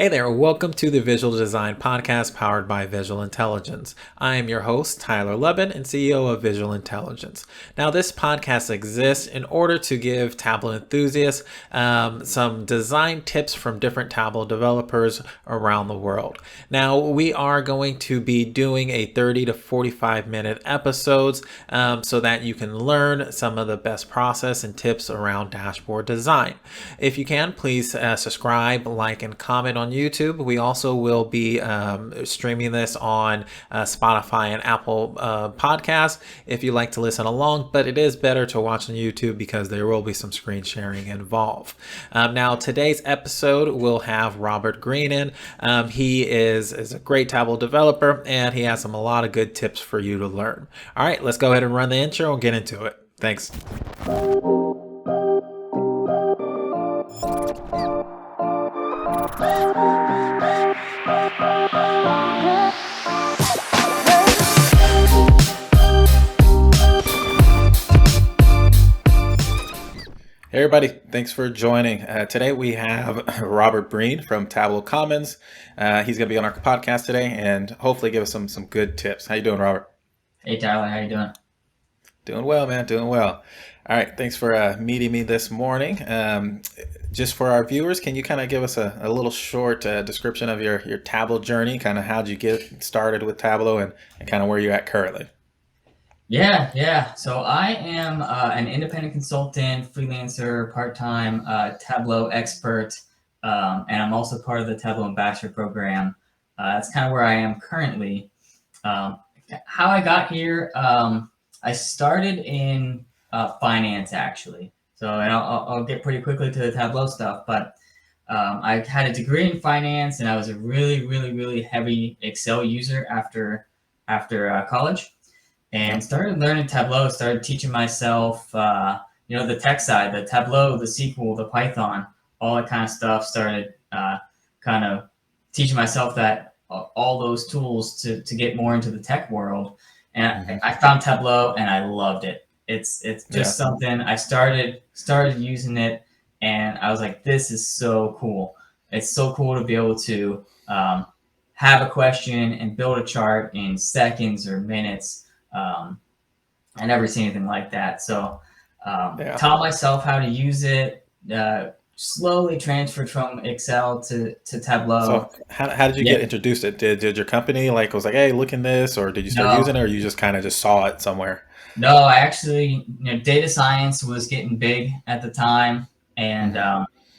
Hey there, welcome to the Visual Design Podcast powered by Vizual Intelligence. I am your host, Tyler Lubin, and CEO of Vizual Intelligence. Now, this podcast exists in order to give Tableau enthusiasts some design tips from different Tableau developers around the world. Now, we are going to be doing a 30 to 45 minute episodes so that you can learn some of the best process and tips around dashboard design. If you can, please subscribe, like, and comment on YouTube. We also will be streaming this on Spotify and Apple Podcasts if you like to listen along, but it is better to watch on YouTube because there will be some screen sharing involved. Now, today's episode will have Robert Breen in. He is a great Tableau developer, and he has a lot of good tips for you to learn. All right, let's go ahead and run the intro and get into it. Thanks. Hey everybody, thanks for joining. Today we have Robert Breen from Tableau Commons. He's going to be on our podcast today and hopefully give us some good tips. How you doing, Robert? Hey Tyler, how you doing? Doing well, man. Doing well. All right, thanks for meeting me this morning. Just for our viewers, can you kind of give us a little short description of your Tableau journey? Kind of how'd you get started with Tableau and kind of where you're at currently? Yeah. So I am an independent consultant, freelancer, part-time Tableau expert, and I'm also part of the Tableau Ambassador program. That's kind of where I am currently. How I got here, I started in finance actually. So, and I'll get pretty quickly to the Tableau stuff, but I had a degree in finance, and I was a really heavy Excel user after college. And started learning Tableau, started teaching myself, the tech side, the Tableau, the SQL, the Python, all that kind of stuff. Started kind of teaching myself that all those tools to get more into the tech world. And I found Tableau and I loved it. It's just something I started using it, and I was like, this is so cool. It's so cool to be able to have a question and build a chart in seconds or minutes. I never seen anything like that. So taught myself how to use it, slowly transferred from Excel to Tableau. So how did you get introduced to it? Did your company was like, hey, look in this, or did you start using it, or you just kind of just saw it somewhere? No, I actually, data science was getting big at the time. And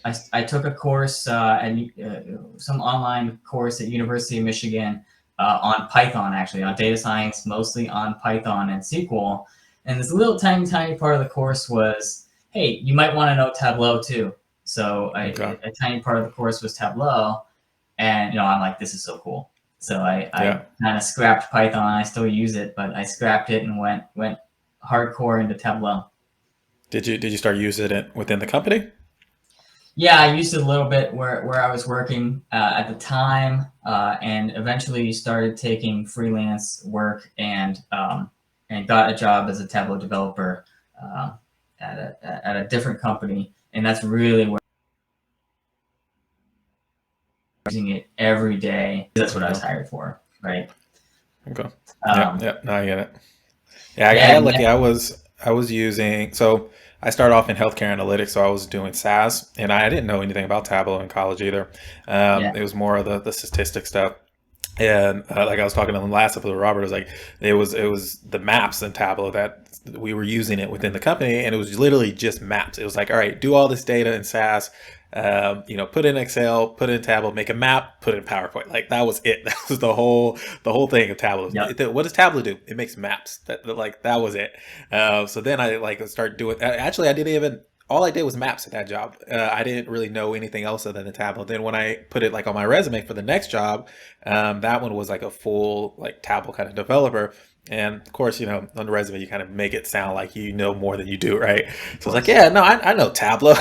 I took a course, some online course at University of Michigan on Python, actually, on data science, mostly on Python and SQL. And this little tiny part of the course was, hey, you might want to know Tableau too. So a tiny part of the course was Tableau. And, I'm like, this is so cool. So I kind of scrapped Python. I still use it, but I scrapped it and went hardcore into Tableau. Did you start using it within the company? Yeah, I used it a little bit where I was working at the time, and eventually started taking freelance work and got a job as a Tableau developer at a different company, and that's really where I'm using it every day. That's what I was hired for, right? Okay. No, I get it. Yeah, I got lucky. I was using I started off in healthcare analytics, so I was doing SAS, and I didn't know anything about Tableau in college either. It was more of the statistics stuff. And like I was talking in the last episode, Robert was like, it was the maps in Tableau that we were using it within the company, and it was literally just maps. It was like, all right, do all this data in SAS, put in Excel, put in Tableau, make a map, put it in PowerPoint. Like that was it. That was the whole thing of Tableau. Yep. What does Tableau do? It makes maps. That was it. So then I started doing. Actually, all I did was maps at that job. I didn't really know anything else other than Tableau. Then when I put it on my resume for the next job, that one was a full Tableau kind of developer. And of course, on the resume, you kind of make it sound like you know more than you do, right? So I was like, yeah, no, I know Tableau.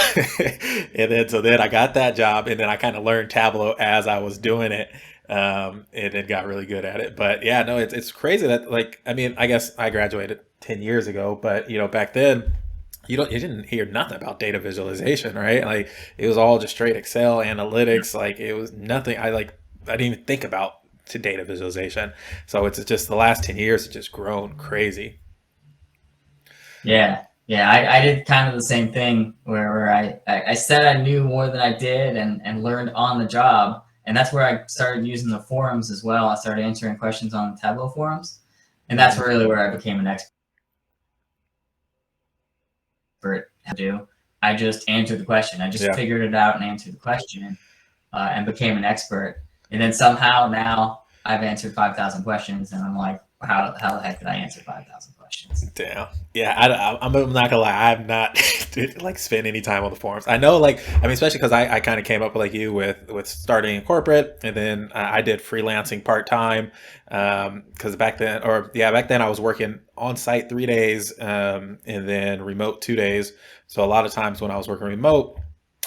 And then I got that job, and then I kind of learned Tableau as I was doing it, and then got really good at it. But yeah, no, it's crazy that I guess I graduated 10 years ago, but back then, you didn't hear nothing about data visualization, right? Like it was all just straight Excel analytics. Like it was nothing. I didn't even think about to data visualization. So it's just the last 10 years, it's just grown crazy. Yeah, yeah, I did kind of the same thing where I said I knew more than I did and learned on the job. And that's where I started using the forums as well. I started answering questions on the Tableau forums. And that's really where I became an expert. Do I just answered the question. I just figured it out and answered the question and became an expert. And then somehow now I've answered 5,000 questions, and I'm like, how the heck did I answer 5,000 questions? Damn. Yeah, I'm not gonna lie. I've not like spent any time on the forums. I know, like, I mean, especially because I kind of came up like you with starting in corporate, and then I did freelancing part time. Because back then, I was working on site 3 days, and then remote 2 days. So a lot of times when I was working remote,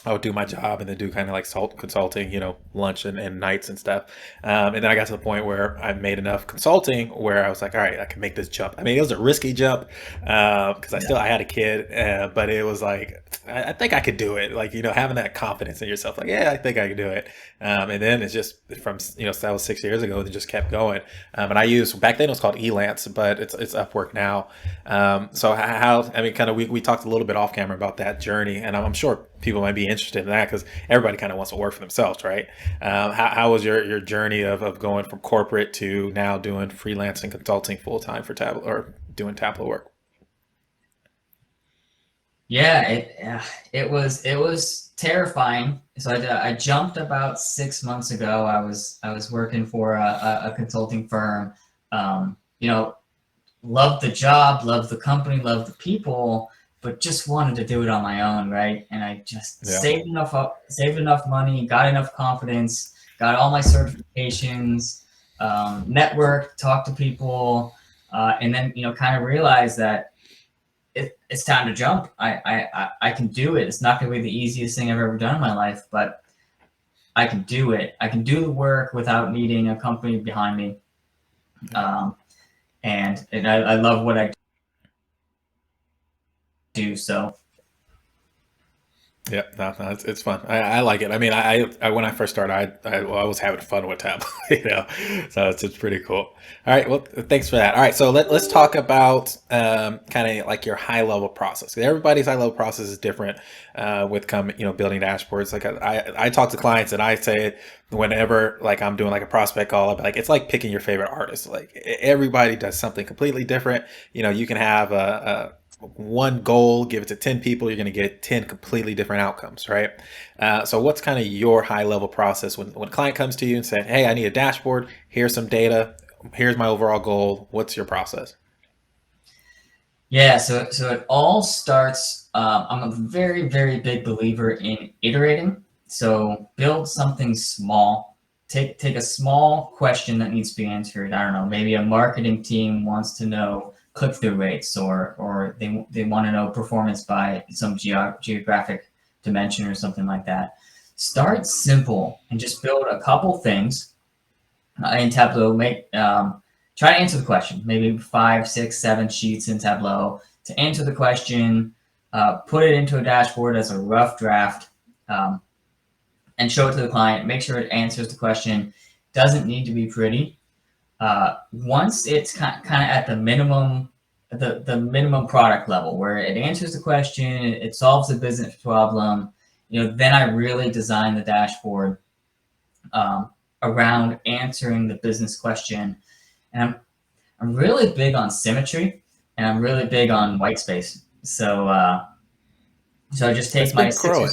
I would do my job and then do kind of like consulting, lunch and nights and stuff. And then I got to the point where I made enough consulting where I was like, all right, I can make this jump. I mean, it was a risky jump because I had a kid, but it was like, I think I could do it. Like, having that confidence in yourself, like, yeah, I think I could do it. And then it's just from, that was 6 years ago, it just kept going. And I used, back then it was called Elance, but it's Upwork now. So I mean, kind of, we talked a little bit off camera about that journey, and I'm sure people might be interested in that because everybody kind of wants to work for themselves, right? How was your journey of going from corporate to now doing freelancing consulting full time for Tableau or doing Tableau work? Yeah, it was terrifying. So I jumped about 6 months ago. I was working for a consulting firm. Loved the job, loved the company, loved the people, but just wanted to do it on my own, right? And I just saved enough money, got enough confidence, got all my certifications, networked, talked to people, and then kind of realized that it's time to jump. I can do it. It's not going to be the easiest thing I've ever done in my life, but I can do it. I can do the work without needing a company behind me. And I love what I do. So yeah, no, it's fun. I like it. I mean, I when I first started, I was having fun with Tableau, so it's pretty cool. All right, well, thanks for that. All right, so let's talk about kind of like your high level process. Everybody's high level process is different with building dashboards. Like I talk to clients and I say whenever like I'm doing like a prospect call, I'll be like, it's like picking your favorite artist. Like everybody does something completely different. You can have a one goal, give it to 10 people, you're going to get 10 completely different outcomes, right? So what's kind of your high level process when a client comes to you and said, hey, I need a dashboard, here's some data, here's my overall goal, what's your process? Yeah, so it all starts, I'm a very, very big believer in iterating. So build something small, take a small question that needs to be answered. I don't know, maybe a marketing team wants to know click-through rates, or they want to know performance by some geographic dimension or something like that. Start simple and just build a couple things in Tableau. Try to answer the question. Maybe 5, 6, 7 sheets in Tableau to answer the question. Put it into a dashboard as a rough draft, and show it to the client. Make sure it answers the question. Doesn't need to be pretty. Once it's kind of at the minimum, the minimum product level where it answers the question, it solves the business problem, then I really design the dashboard around answering the business question. And I'm really big on symmetry, and I'm really big on white space. So I just take That's my been six or. growing.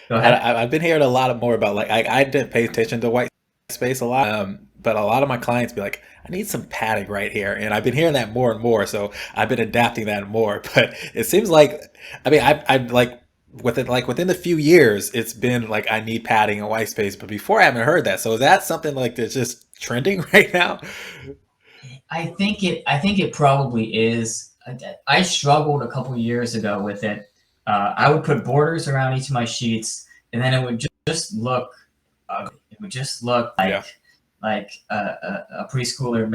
Go ahead. I've been hearing a lot more about like I didn't pay attention to white space a lot, but a lot of my clients be like, I need some padding right here, and I've been hearing that more and more. So I've been adapting that more. But it seems like, I mean, I've like within the few years, it's been like I need padding and white space. But before I haven't heard that. So is that something like that's just trending right now? I think it probably is. I struggled a couple years ago with it. I would put borders around each of my sheets, and then it would just look ugly. It would just look like a preschooler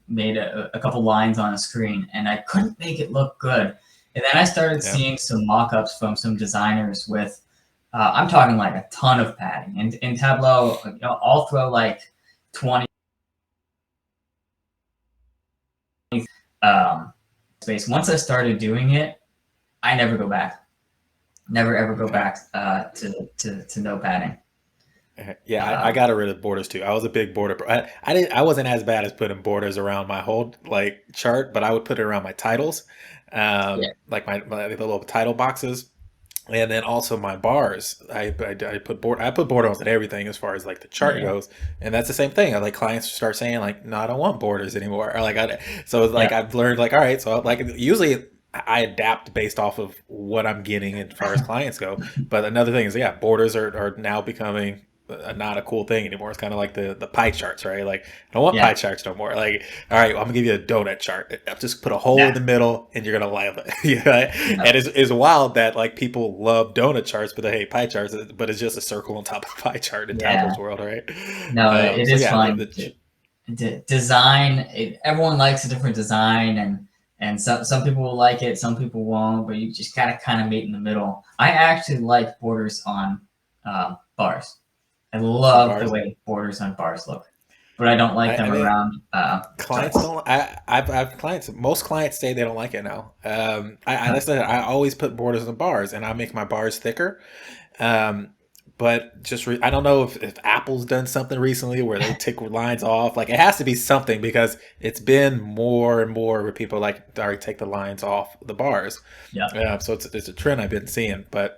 made a couple lines on a screen, and I couldn't make it look good. And then I started seeing some mock-ups from some designers with, I'm talking like a ton of padding. And in Tableau, I'll throw like 20 space. Once I started doing it, I never go back. Never ever go back to no padding. Yeah, I got rid of borders too. I was a big border. I wasn't as bad as putting borders around my whole like chart, but I would put it around my titles, like my the little title boxes, and then also my bars. I put borders on everything as far as like the chart goes, and that's the same thing. I like clients start saying like, no, I don't want borders anymore, or like so it's like I've learned like, all right, so like usually I adapt based off of what I'm getting as far as clients go. But another thing is, borders are now becoming not a cool thing anymore. It's kind of like the pie charts, right? Like I don't want pie charts no more. Like, all right, well, I'm gonna give you a donut chart. I'll just put a hole in the middle, and you're gonna love it. And it's wild that like people love donut charts, but they hate pie charts. But it's just a circle on top of a pie chart in Tableau's world, right? No, it is fine. Design. Everyone likes a different design, and some people will like it, some people won't. But you just kind of meet in the middle. I actually like borders on bars. I love the way borders on bars look, but I don't like them around. Clients don't. I've clients. Most clients say they don't like it now. I always put borders on bars, and I make my bars thicker. But just I don't know if Apple's done something recently where they take lines off. Like it has to be something because it's been more and more where people like already take the lines off the bars. So it's a trend I've been seeing, but.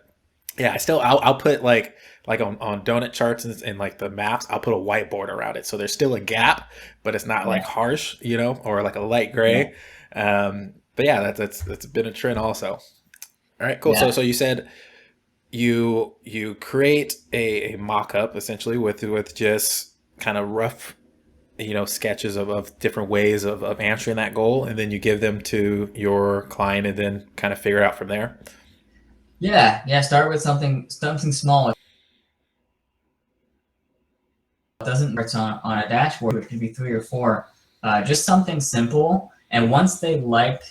Yeah, I'll put like on donut charts and like the maps, I'll put a white border around it. So there's still a gap, but it's not like harsh, or like a light gray. But yeah, that's been a trend also. All right, cool. So you said you create a mock-up essentially with just kind of rough, sketches of different ways of answering that goal, and then you give them to your client and then kind of figure it out from there. Yeah. Start with something small. It doesn't work on a dashboard. It could be 3 or 4. Just something simple. And once they like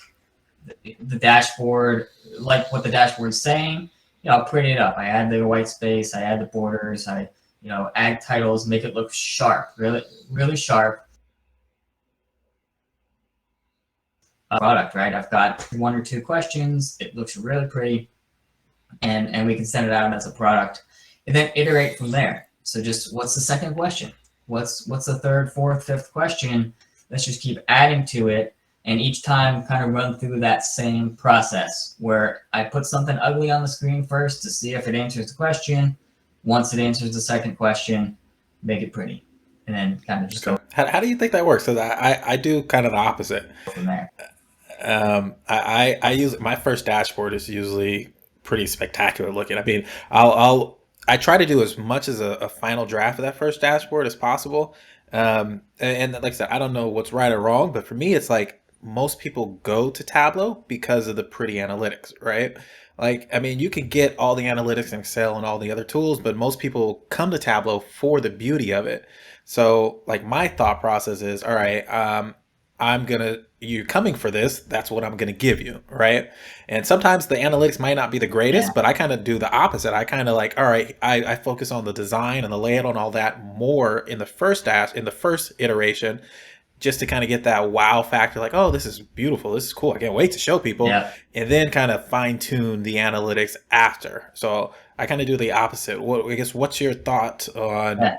the dashboard, like what the dashboard's saying, I'll print it up. I add the white space. I add the borders. I add titles, make it look sharp, really, really sharp. Product, right? I've got 1 or 2 questions. It looks really pretty. And we can send it out as a product, and then iterate from there. So just what's the second question? What's the third, fourth, fifth question? Let's just keep adding to it, and each time kind of run through that same process where I put something ugly on the screen first to see if it answers the question. Once it answers the second question, make it pretty, and then kind of just go. How do you think that works? Because I do kind of the opposite. From there. I use my first dashboard is usually pretty spectacular looking. I mean, I try to do as much as a final draft of that first dashboard as possible. And like I said, I don't know what's right or wrong, but for me, it's like most people go to Tableau because of the pretty analytics, right? Like, I mean, you can get all the analytics in Excel and all the other tools, but most people come to Tableau for the beauty of it. So like my thought process is, all right, you're coming for this, that's what I'm going to give you, right? And sometimes the analytics might not be the greatest, but I kind of do the opposite. I kind of like, all right, I focus on the design and the layout and all that more in the first iteration, just to kind of get that wow factor, like, oh, this is beautiful, this is cool, I can't wait to show people, and then kind of fine tune the analytics after. So I kind of do the opposite. What's your thought on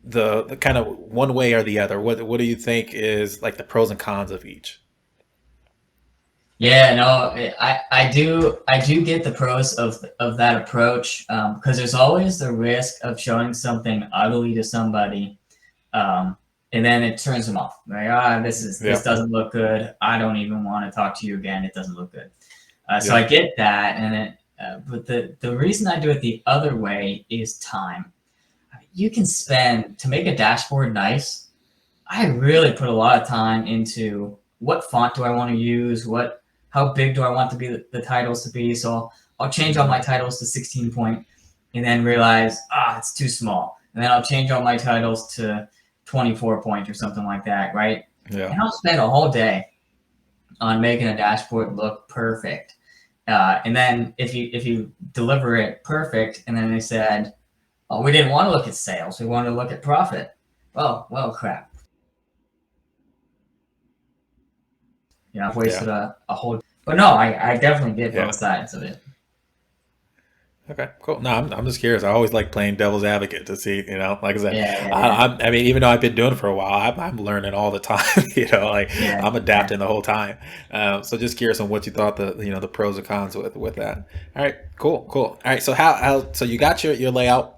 the kind of one way or the other? What do you think is like the pros and cons of each? Yeah, no, I do get the pros of that approach, because there's always the risk of showing something ugly to somebody, and then it turns them off. Like, this doesn't look good. I don't even want to talk to you again. It doesn't look good. So I get that, and but the reason I do it the other way is time. You can spend, to make a dashboard nice, I really put a lot of time into what font do I want to use, how big do I want the titles to be. So I'll change all my titles to 16 point and then realize, it's too small. And then I'll change all my titles to 24 point or something like that, right? And I'll spend a whole day on making a dashboard look perfect. And then if you deliver it perfect, and then they said, "Oh, we didn't want to look at sales. We wanted to look at profit." Well, crap. I've wasted a whole. But no, I definitely get both sides of it. Okay, cool. No, I'm just curious. I always like playing devil's advocate to see, like I said, Yeah. I mean, even though I've been doing it for a while, I'm learning all the time. I'm adapting the whole time. So just curious on what you thought the pros and cons with that. All right, cool. All right, so so you got your layout.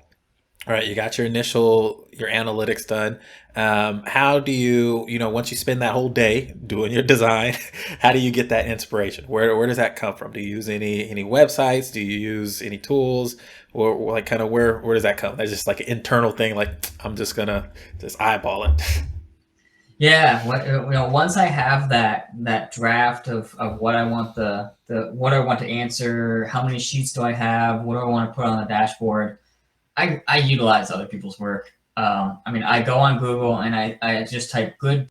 All right, you got your analytics done. How do you, once you spend that whole day doing your design, how do you get that inspiration? Where does that come from? Do you use any websites? Do you use any tools, or like kind of where does that come? That's just like an internal thing. Like I'm just gonna just eyeball it. Yeah, once I have that draft of what I want what I want to answer, how many sheets do I have, what do I want to put on the dashboard, I utilize other people's work. I mean, I go on Google and I just type good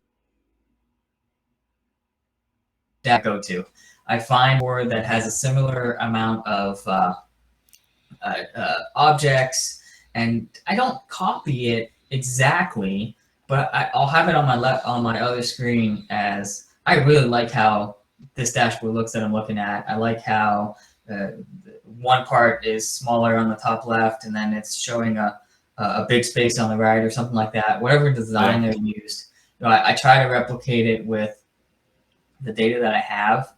data go to. I find a word that has a similar amount of objects, and I don't copy it exactly, but I'll have it on my other screen as I really like how this dashboard looks that I'm looking at. I like how one part is smaller on the top left, and then it's showing a big space on the right or something like that. Whatever design they used, I try to replicate it with the data that I have.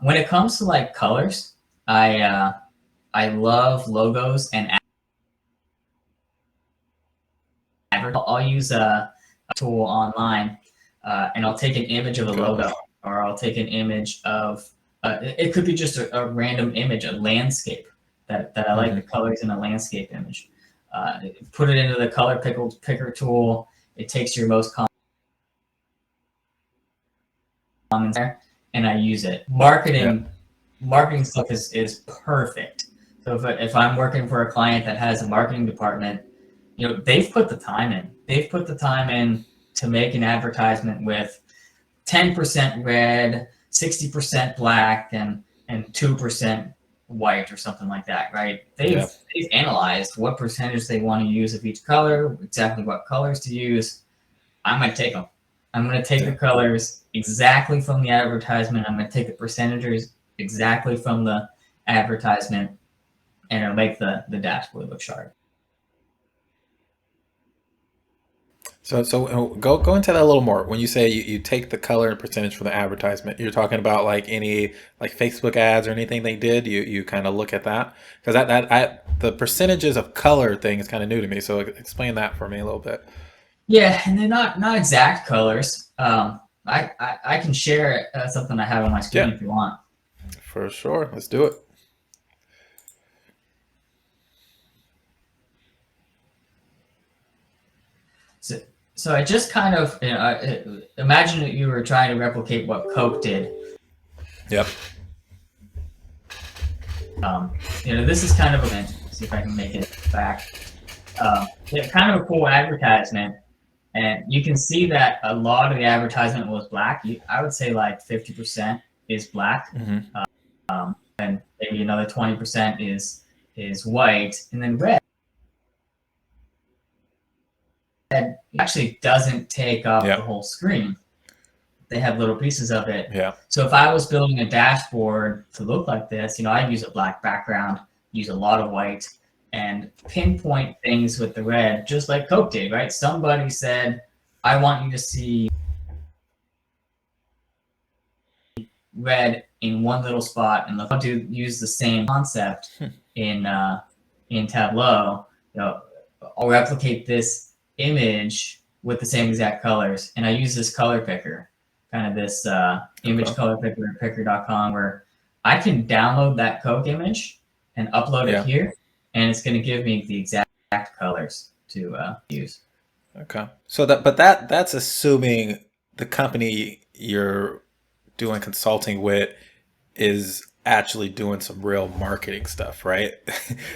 When it comes to like colors, I love logos and I'll use a tool online, and I'll take an image of a logo, or I'll take an image of it could be just a random image, a landscape that I like the colors in a landscape image. Put it into the color picker tool. It takes your most common there, and I use it. Marketing stuff is perfect. So if I'm working for a client that has a marketing department, they've put the time in. They've put the time in to make an advertisement with 10% red, 60% black, and 2% white or something like that, right? They've analyzed what percentage they want to use of each color, exactly what colors to use. I'm going to take them. I'm going to take the colors exactly from the advertisement. I'm going to take the percentages exactly from the advertisement, and it'll make the dashboard look sharp. So go into that a little more. When you say you take the color and percentage from the advertisement, you're talking about like any like Facebook ads or anything they did. You kind of look at that, because the percentages of color thing is kind of new to me. So explain that for me a little bit. Yeah, and they're not exact colors. I can share something I have on my screen if you want. For sure, let's do it. So I just kind of imagine that you were trying to replicate what Coke did. Yep. This is kind of see if I can make it back. Kind of a cool advertisement, and you can see that a lot of the advertisement was black. I would say like 50% is black, and maybe another 20% is white, and then red actually doesn't take up the whole screen. They have little pieces of it. Yeah. So if I was building a dashboard to look like this, I'd use a black background, use a lot of white, and pinpoint things with the red, just like Coke did, right? Somebody said, I want you to see red in one little spot, and I'll use the same concept in Tableau. I'll replicate this image with the same exact colors, and I use this color picker, kind of this image color picker, picker.com, where I can download that Coke image and upload it here, and it's going to give me the exact colors to use. Okay. So that's assuming the company you're doing consulting with is actually doing some real marketing stuff, right?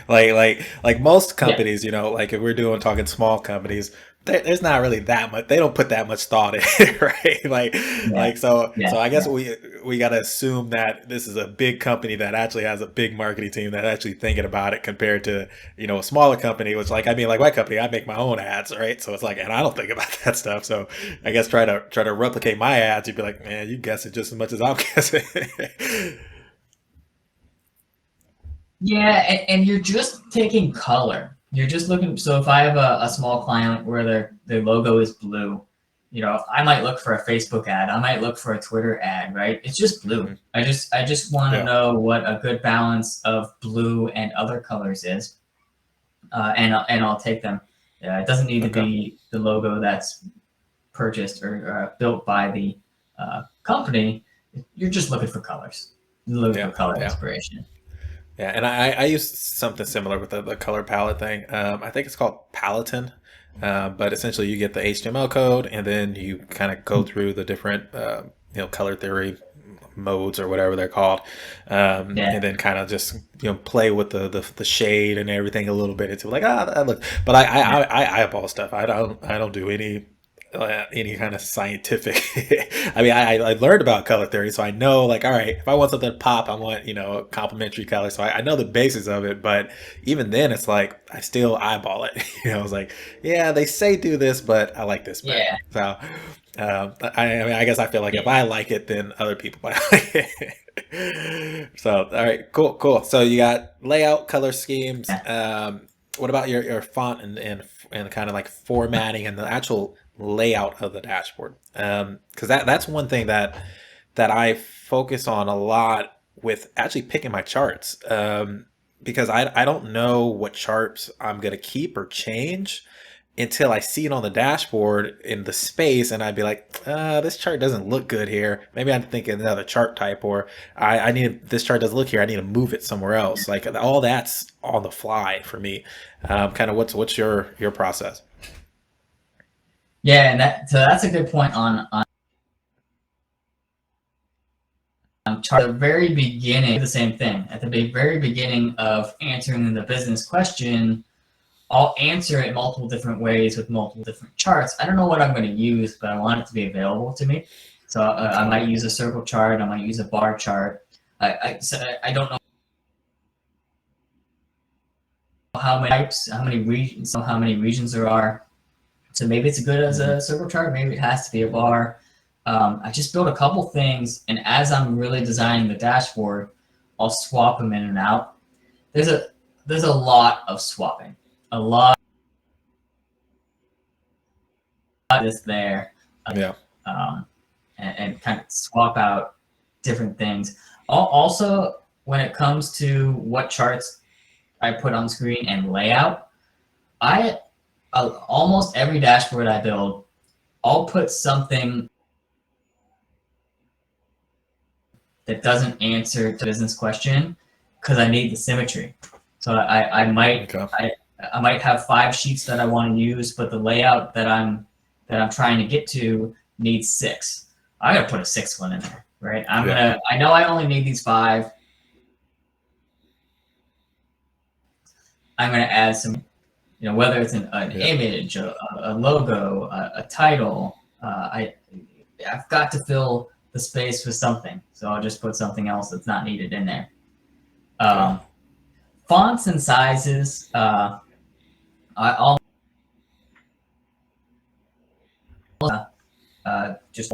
like most Yeah. companies, like if we're talking small companies, there's not really that much. They don't put that much thought in it, right? Yeah. So I guess Yeah. we got to assume that this is a big company that actually has a big marketing team that's actually thinking about it compared to a smaller company, which like like my company, I make my own ads, right? So it's like, and I don't think about that stuff. So I guess try to replicate my ads, you'd be like, man, you guess it just as much as I'm guessing. Yeah, and you're just taking color. You're just looking. So if I have a small client where their logo is blue, I might look for a Facebook ad. I might look for a Twitter ad, right? It's just blue. I just want to Yeah. know what a good balance of blue and other colors is, and I'll take them. It doesn't need to Okay. be the logo that's purchased or built by the company. You're just looking for colors. You're looking for Yeah. color Yeah. inspiration. Yeah, and I use something similar with the color palette thing. I think it's called Palatine, but essentially you get the HTML code, and then you kind of go through the different color theory modes or whatever they're called, Yeah. and then kind of just play with the shade and everything a little bit. It's like that looks. But I eyeball stuff. I don't do any kind of scientific. I mean, I learned about color theory, so I know, like, all right, if I want something to pop, I want a complementary color. So I know the basis of it, but even then, it's like I still eyeball it. I was like, yeah, they say do this, but I like this better. Yeah. So I mean, I guess I feel like if I like it, then other people might like it. So all right, cool. So you got layout, color schemes. What about your font and kind of like formatting and the actual layout of the dashboard? Because that's one thing that I focus on a lot with actually picking my charts. Because I don't know what charts I'm gonna keep or change until I see it on the dashboard in the space, and I'd be like, this chart doesn't look good here. Maybe I'm thinking another chart type, or I need this chart doesn't look here. I need to move it somewhere else. Like all that's on the fly for me. Kind of what's your process? Yeah, and that's a good point on chart. At the very beginning, the same thing. At the very beginning of answering the business question, I'll answer it in multiple different ways with multiple different charts. I don't know what I'm going to use, but I want it to be available to me. So I might use a circle chart. I might use a bar chart. I don't know how many types, how many regions there are. So maybe it's good as a circle chart. Maybe it has to be a bar. I just built a couple things, and as I'm really designing the dashboard, I'll swap them in and out. There's a lot of swapping. A lot is there. Yeah. And kind of swap out different things. Also, when it comes to what charts I put on screen and layout, almost every dashboard I build, I'll put something that doesn't answer the business question because I need the symmetry. So I might have 5 sheets that I want to use, but the layout that I'm trying to get to needs 6. I gotta put a 6th one in there, right? I know I only need these 5. I'm gonna add some, whether it's an image, a logo, a title. I've got to fill the space with something, so I'll just put something else that's not needed in there. Fonts and sizes. I'll just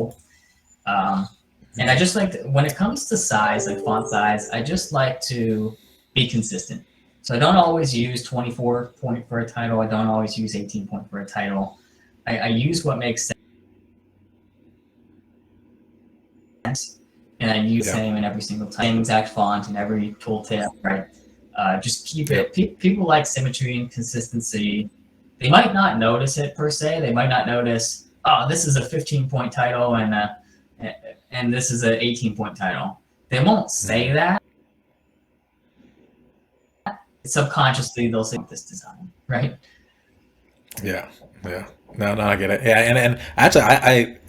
and I just like when it comes to size, like font size, I just like to be consistent. So I don't always use 24 point for a title. I don't always use 18 point for a title. I use what makes sense, and I use the same in every single same exact font and every tooltip, right? Just keep it. People like symmetry and consistency. They might not notice it per se. They might not notice, oh, this is a 15-point title and this is an 18-point title. They won't say that. Subconsciously, they'll say this design, right? Yeah. No, I get it. Yeah, and actually,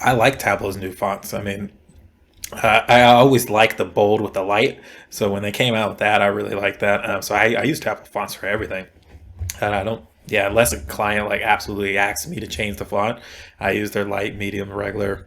I like Tableau's new fonts. I mean, I always liked the bold with the light. So when they came out with that, I really liked that. So I use Tableau fonts for everything. And I don't, yeah, unless a client like absolutely asks me to change the font, I use their light, medium, regular,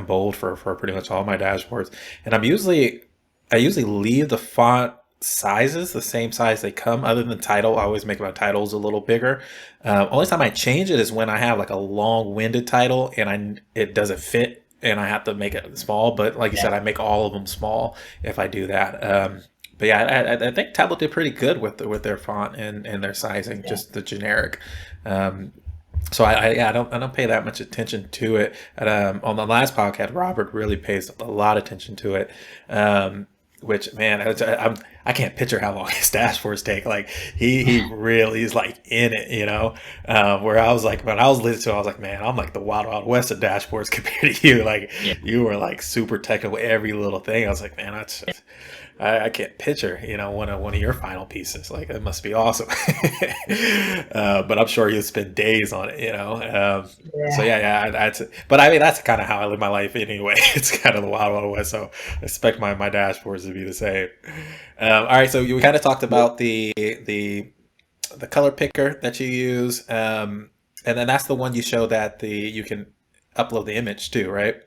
bold for pretty much all my dashboards. And I usually leave the font sizes the same size they come, other than title. I always make my titles a little bigger. Only time I change it is when I have like a long-winded title and it doesn't fit and I have to make it small. But like you said, I make all of them small if I do that. But yeah, I think Tableau did pretty good with their font and their sizing, just the generic. So yeah, I don't pay that much attention to it. And, on the last podcast, Robert really pays a lot of attention to it. Which, man, I can't picture how long his dashboards take. Like he really is like in it, you know. Where I was like, when I was listening to it, I was like, man, I'm like the wild wild west of dashboards compared to you. Like you were like super technical, every little thing. I was like, man, I can't picture, you know, one of your final pieces. Like it must be awesome. But I'm sure you'll spend days on it, you know. So but I mean that's kind of how I live my life anyway. It's kind of the wild wild west. So I expect my dashboards to be the same. All right, so we kind of talked about the color picker that you use, and then that's the one you show that you can upload the image too, right?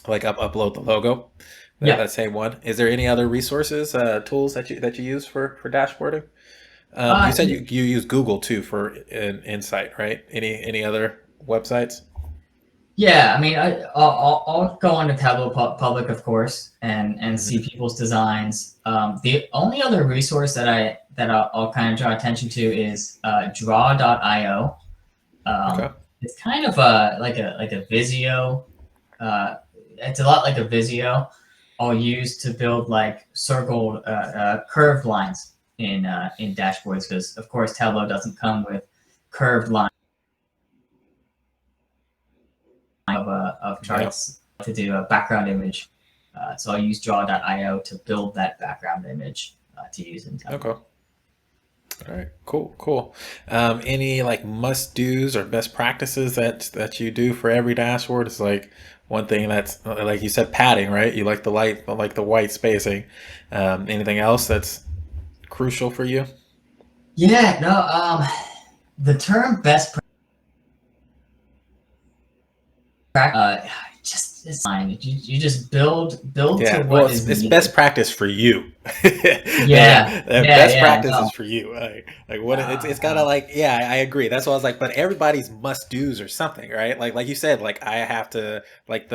Like upload the logo. That same one. Is there any other resources, tools that you use for dashboarding? You said you use Google too for an insight, right? Any other websites? Yeah, I mean, I'll go on to Tableau Public, of course, and see people's designs. The only other resource that I'll kind of draw attention to is draw.io. It's kind of like a Visio. It's a lot like a Visio. I'll use to build like circled, curved lines in dashboards because, of course, Tableau doesn't come with curved lines of charts to do a background image. So I'll use draw.io to build that background image to use in Tableau. Okay. All right, cool. Any like must-dos or best practices that you do for every dashboard? It's like one thing that's like you said, padding, right? You like the light, like the white spacing. Anything else that's crucial for you? Yeah, no. The term best practice, it's fine. You just build to what is it's best practice for you. Best practice is for you. Like what it's gotta like, I agree. That's why I was like, but everybody's must do's or something, right? Like you said, like I have to like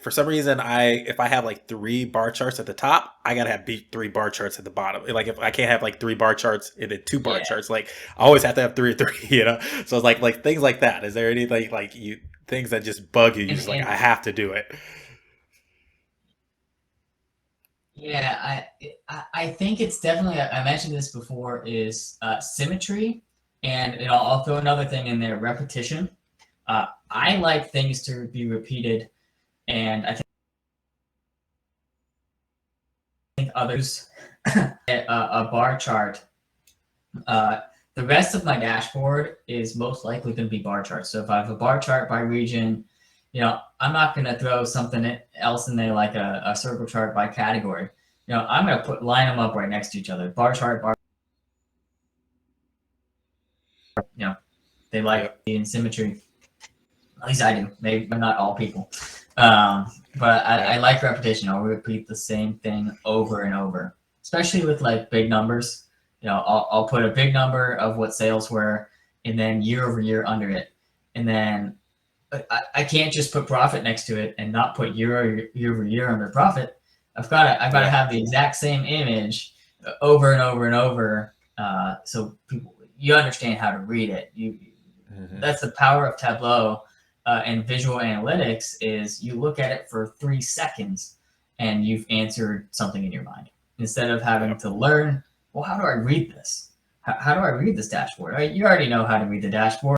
for some reason if I have like 3 bar charts at the top, I gotta have 3 bar charts at the bottom. Like if I can't have like 3 bar charts and then 2 bar charts, like I always have to have 3 or 3, you know? So it's like things like that. Is there anything like things that just bug you? You're just like, I have to do it. Yeah, I think it's definitely, I mentioned this before, is symmetry. And I'll throw another thing in there, repetition. I like things to be repeated. And I think others, a bar chart. The rest of my dashboard is most likely going to be bar charts. So if I have a bar chart by region, I'm not going to throw something else in there like a circle chart by category. I'm going to line them up right next to each other. Bar chart, bar. They like in symmetry. At least I do. Maybe not all people. But I like repetition. I'll repeat the same thing over and over, especially with like big numbers. I'll put a big number of what sales were, and then year over year under it, and then I can't just put profit next to it and not put year over year under profit. I've got to have the exact same image over and over and over, so you understand how to read it. That's the power of Tableau and visual analytics. Is you look at it for 3 seconds and you've answered something in your mind instead of having to learn. Well, how do I read this? How do I read this dashboard? You already know how to read the dashboard.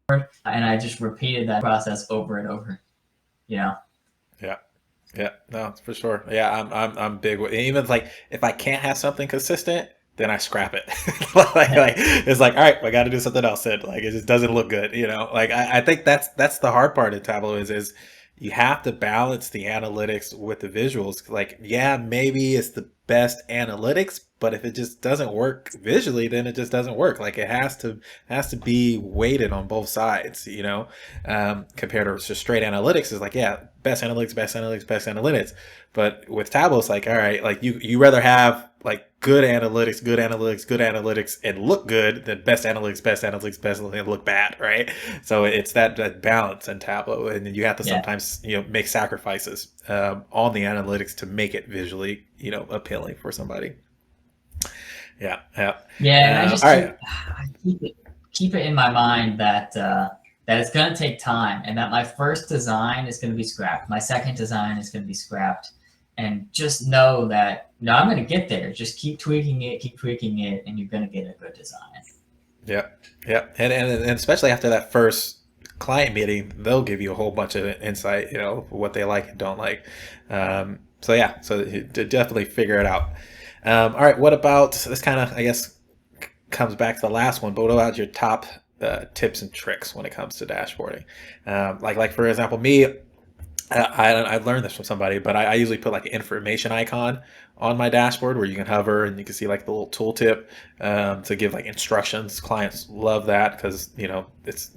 And I just repeated that process over and over. Yeah, no, for sure. Yeah, I'm big with even like if I can't have something consistent, then I scrap it. like it's like, all right, I got to do something else. Then like it just doesn't look good, Like I think that's the hard part of Tableau is you have to balance the analytics with the visuals. Like, yeah, maybe it's the best analytics, but if it just doesn't work visually, then it just doesn't work. Like, it has to be weighted on both sides, you know. Compared to just straight analytics is like, yeah, best analytics, best analytics, best analytics. But with Tableau, it's like, all right, like you rather have like good analytics, good analytics, good analytics, and look good than best analytics, best analytics, best analytics, and look bad, right? So it's that balance in Tableau, and then you have to Yeah. sometimes, you know, make sacrifices on the analytics to make it visually, you know, appealing for somebody. Yeah, yeah. Yeah, and I just All right. I keep it in my mind that that it's going to take time, and that my first design is going to be scrapped, my second design is going to be scrapped, and just know that I'm going to get there. Just keep tweaking it, and you're going to get a good design. Yeah, yeah, and especially after that first client meeting, they'll give you a whole bunch of insight, you know, what they like and don't like. So yeah, so to definitely figure it out. All right, what about this? Kind of, I guess, comes back to the last one, but what about your top tips and tricks when it comes to dashboarding? Like for example, me, I learned this from somebody, but I usually put like an information icon on my dashboard where you can hover and you can see like the little tooltip to give like instructions. Clients love that because, you know, it's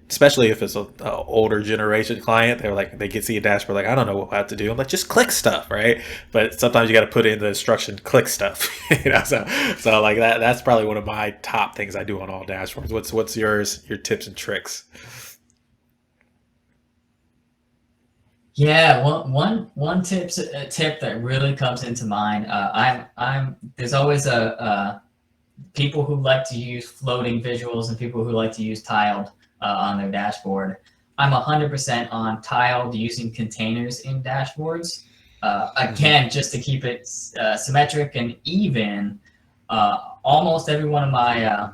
especially if it's a older generation client. They're like, they can see a dashboard like, I don't know what I have to do. I'm like, just click stuff, right? But sometimes you got to put in the instruction, click stuff. You know, so like that's probably one of my top things I do on all dashboards. What's yours? Your tips and tricks? Yeah, one tip that really comes into mind. I'm there's always a people who like to use floating visuals and people who like to use tiled on their dashboard. I'm 100% on tiled using containers in dashboards. Again, just to keep it symmetric and even. Almost every one of my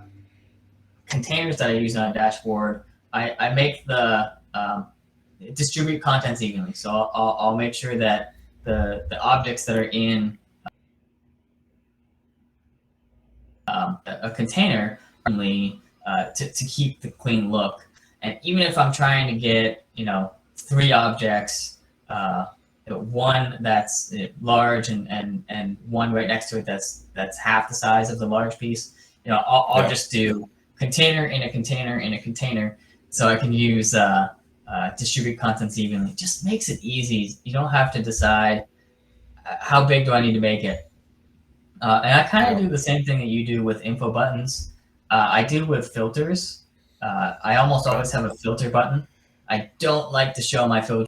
containers that I use on a dashboard, I make the distribute contents evenly. So I'll make sure that the objects that are in a container to keep the clean look. And even if I'm trying to get, you know, 3 objects, one that's large and one right next to it that's half the size of the large piece, you know, I'll just do container in a container in a container, so I can use distribute contents evenly. It just makes it easy. You don't have to decide how big do I need to make it. And I kind of do the same thing that you do with info buttons. I do with filters. I almost always have a filter button. I don't like to show my filters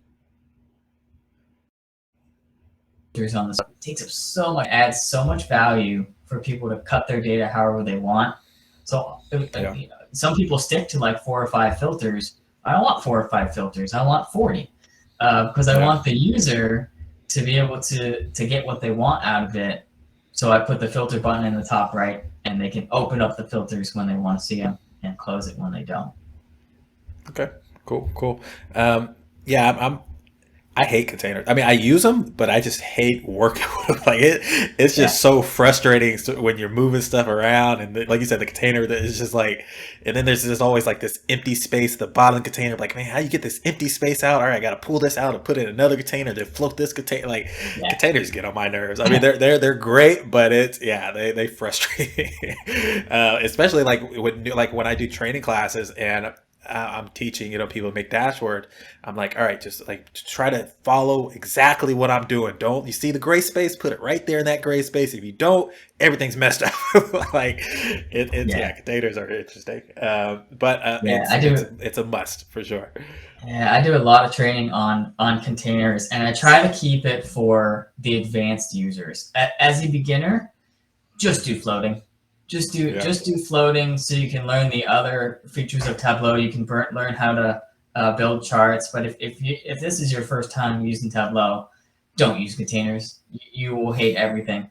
on this. It takes up so much, adds so much value for people to cut their data however they want. So you know, some people stick to like 4 or 5 filters. I don't want 4 or 5 filters. I want 40 because I want the user to be able to get what they want out of it. So I put the filter button in the top right, and they can open up the filters when they want to see them and close it when they don't. Okay, cool. Yeah, I hate containers. I mean, I use them, but I just hate working with them. Like it's just so frustrating when you're moving stuff around, and like you said, the container that is just like, and then there's just always like this empty space at the bottom of the container. Like, man, how you get this empty space out? All right, I got to pull this out and put it in another container, then float this container. Like containers get on my nerves. I mean, they're great, but they frustrate me. Especially when I do training classes and I'm teaching, you know, people make dashboard. I'm like, all right, just like try to follow exactly what I'm doing. Don't you see the gray space? Put it right there in that gray space. If you don't, everything's messed up. Like containers are interesting. It's a must for sure. Yeah, I do a lot of training on containers, and I try to keep it for the advanced users. As a beginner, just do floating. Just do floating so you can learn the other features of Tableau. You can learn how to build charts. But if this is your first time using Tableau, don't use containers. You will hate everything.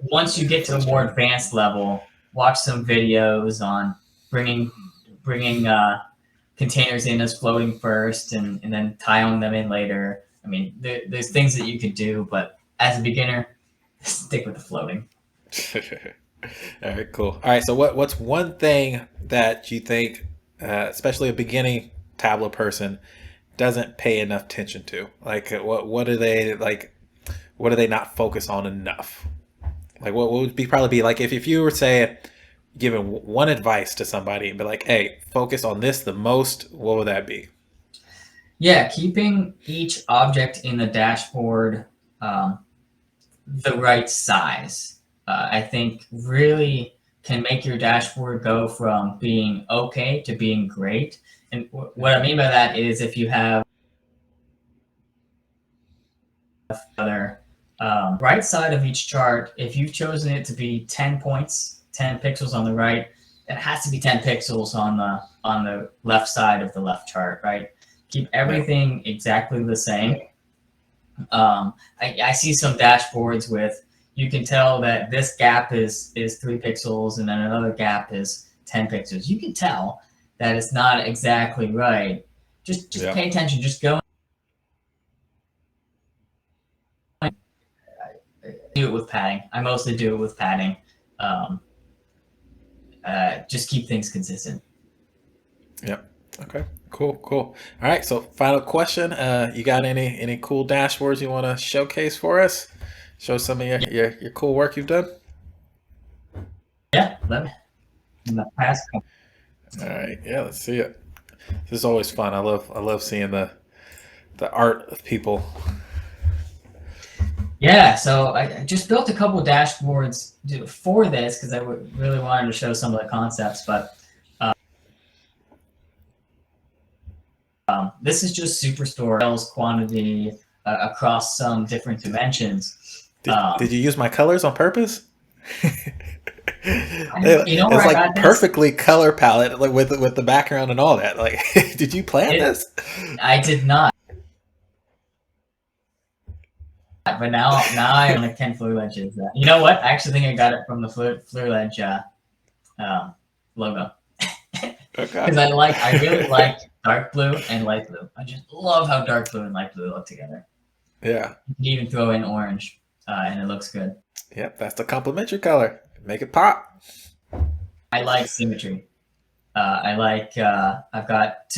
Once you get to a more advanced level, watch some videos on bringing containers in as floating first and then tiling them in later. I mean, there's things that you could do, but as a beginner, stick with the floating. All right, cool. All right, so what's one thing that you think, especially a beginning Tableau person, doesn't pay enough attention to? Like, what do they like? What do they not focus on enough? Like, what would be probably be like if you were say giving one advice to somebody and be like, hey, focus on this the most, what would that be? Yeah, keeping each object in the dashboard the right size, I think really can make your dashboard go from being okay to being great. And what I mean by that is if you have other right side of each chart, if you've chosen it to be 10 points, 10 pixels on the right, it has to be 10 pixels on the left side of the left chart, right? Keep everything exactly the same. I see some dashboards with, you can tell that this gap is 3 pixels and then another gap is 10 pixels. You can tell that it's not exactly right. Just pay attention. Just go. Do it with padding. I mostly do it with padding. Just keep things consistent. Yep. Okay. Cool. All right. So, final question. You got any cool dashboards you want to showcase for us? Show some of your cool work you've done. Yeah. Let me. In the past. All right. Yeah. Let's see it. This is always fun. I love seeing the art of people. Yeah, so I just built a couple of dashboards for this because I really wanted to show some of the concepts, but this is just Superstore sales quantity across some different dimensions. Did you use my colors on purpose? It's like perfectly color palette, like with the background and all that. Like, did you plan this? I did not. But now I own a Ken Fluledge. You know what? I actually think I got it from the Fluledge logo. Because I really like dark blue and light blue. I just love how dark blue and light blue look together. Yeah. You can even throw in orange, and it looks good. Yep, that's the complementary color. Make it pop. I like symmetry. I've got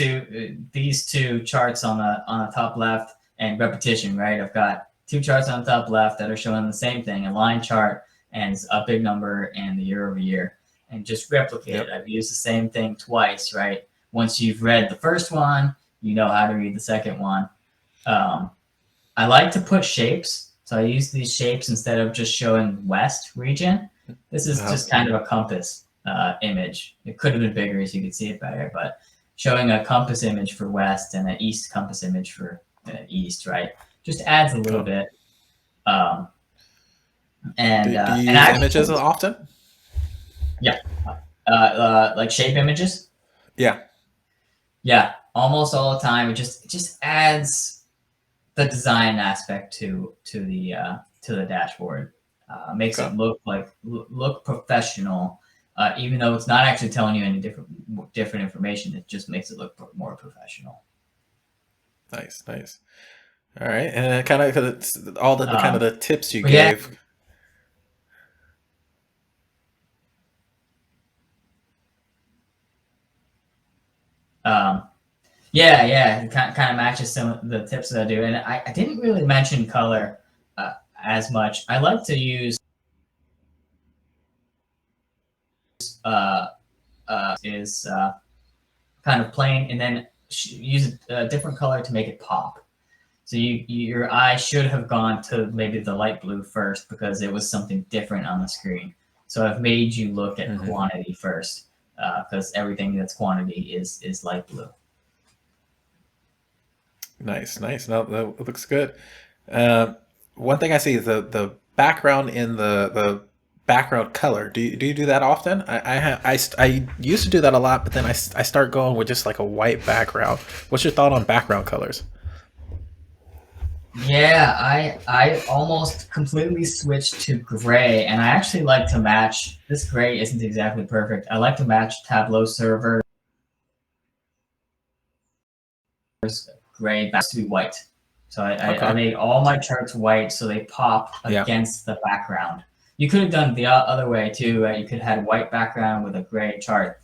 these two charts on the top left and repetition, right? I've got 2 charts on the top left that are showing the same thing, a line chart and a big number and the year over year, and just replicate it. I've used the same thing twice, right? Once you've read the first one, you know how to read the second one. I like to put shapes. So I use these shapes instead of just showing West region. This is just kind of a compass image. It could have been bigger so you could see it better, but showing a compass image for West and an East compass image for East, right? Just adds a little bit. And do you use images often? Yeah. Like shape images? Yeah, almost all the time. It just adds the design aspect to the dashboard. Makes it look professional, even though it's not actually telling you any different information. It just makes it look more professional. Nice. All right, and kind of all the kind of the tips you gave. Yeah, it kind of matches some of the tips that I do, and I didn't really mention color as much. I like to use kind of plain, and then use a different color to make it pop. So your eye should have gone to maybe the light blue first because it was something different on the screen. So I've made you look at quantity first because everything that's quantity is light blue. Nice. No, that looks good. One thing I see is the background in the background color. Do you do that often? I used to do that a lot, but then I start going with just like a white background. What's your thought on background colors? Yeah, I almost completely switched to gray, and I actually like to match. This gray isn't exactly perfect. I like to match Tableau server gray back to be white. So I made all my charts white so they pop against the background. You could have done the other way too. You could have had white background with a gray chart.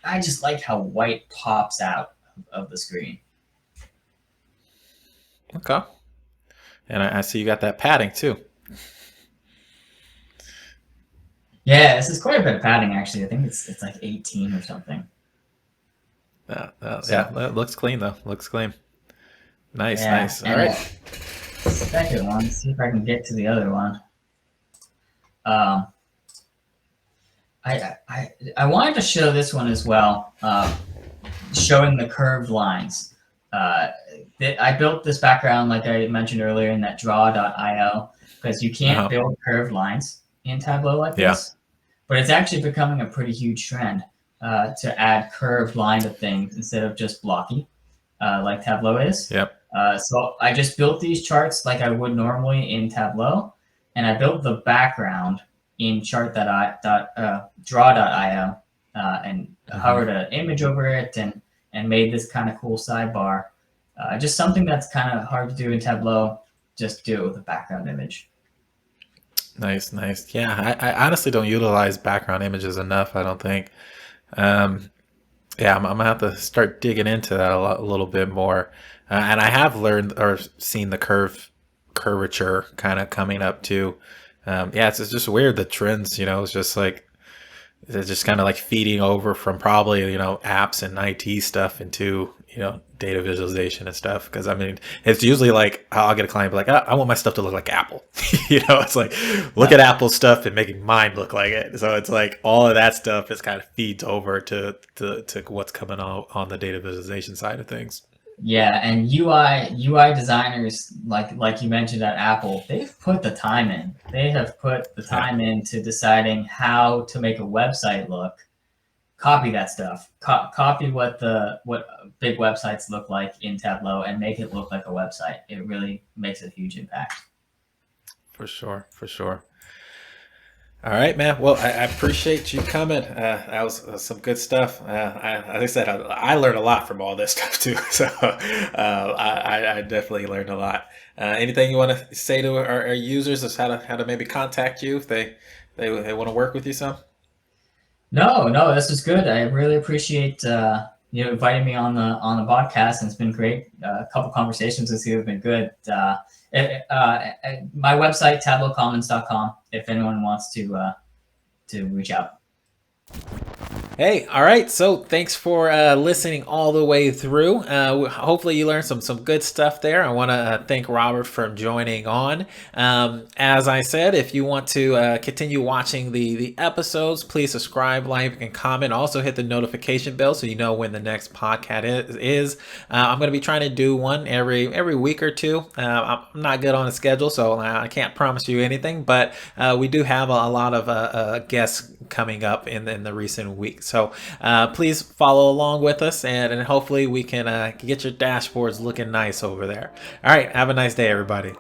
I just like how white pops out of the screen. Okay. And I see you got that padding too. Yeah, this is quite a bit of padding actually. I think it's like 18 or something. Yeah, that looks clean though. Looks clean. Nice, Yeah, nice. All and right. the second one, see if I can get to the other one. Um, I wanted to show this one as well, showing the curved lines. I built this background, like I mentioned earlier, in that draw.io, because you can't build curved lines in Tableau like this. But it's actually becoming a pretty huge trend to add curved line to things instead of just blocky, like Tableau is. Yep. So I just built these charts like I would normally in Tableau, and I built the background in draw.io and hovered an image over it and made this kind of cool sidebar. Just something that's kind of hard to do in Tableau, just do it with a background image. Nice, nice. Yeah, I honestly don't utilize background images enough, I don't think. Yeah, I'm gonna have to start digging into that a little bit more. And I have learned or seen the curvature kind of coming up too. Yeah, it's just weird, the trends, it's just like they're just kind of like feeding over from probably, apps and IT stuff into, data visualization and stuff. Because I mean, it's usually like I'll get a client be like, I want my stuff to look like Apple. It's like look at Apple stuff and making mine look like it. So it's like all of that stuff just kind of feeds over to what's coming on the data visualization side of things. Yeah, and UI designers, like you mentioned at Apple, they've put the time in. They have put the time into deciding how to make a website look. Copy that stuff. Copy what big websites look like in Tableau and make it look like a website. It really makes a huge impact. For sure, for sure. All right, man. Well, I appreciate you coming. That was some good stuff. Like I said, I learned a lot from all this stuff too. So I definitely learned a lot. Anything you want to say to our users is how to maybe contact you if they want to work with you some? No, this is good. I really appreciate inviting me on the podcast, and it's been great. A couple conversations with you have been good. My website, tablewcommons.com, if anyone wants to reach out. Hey, all right. So thanks for listening all the way through. Hopefully you learned some good stuff there. I want to thank Robert for joining on. As I said, if you want to continue watching the episodes, please subscribe, like, and comment. Also hit the notification bell so you know when the next podcast is. I'm going to be trying to do one every week or two. I'm not good on a schedule, so I can't promise you anything, but we do have a lot of guests coming up in the recent weeks. So please follow along with us, and hopefully we can get your dashboards looking nice over there. All right, have a nice day, everybody.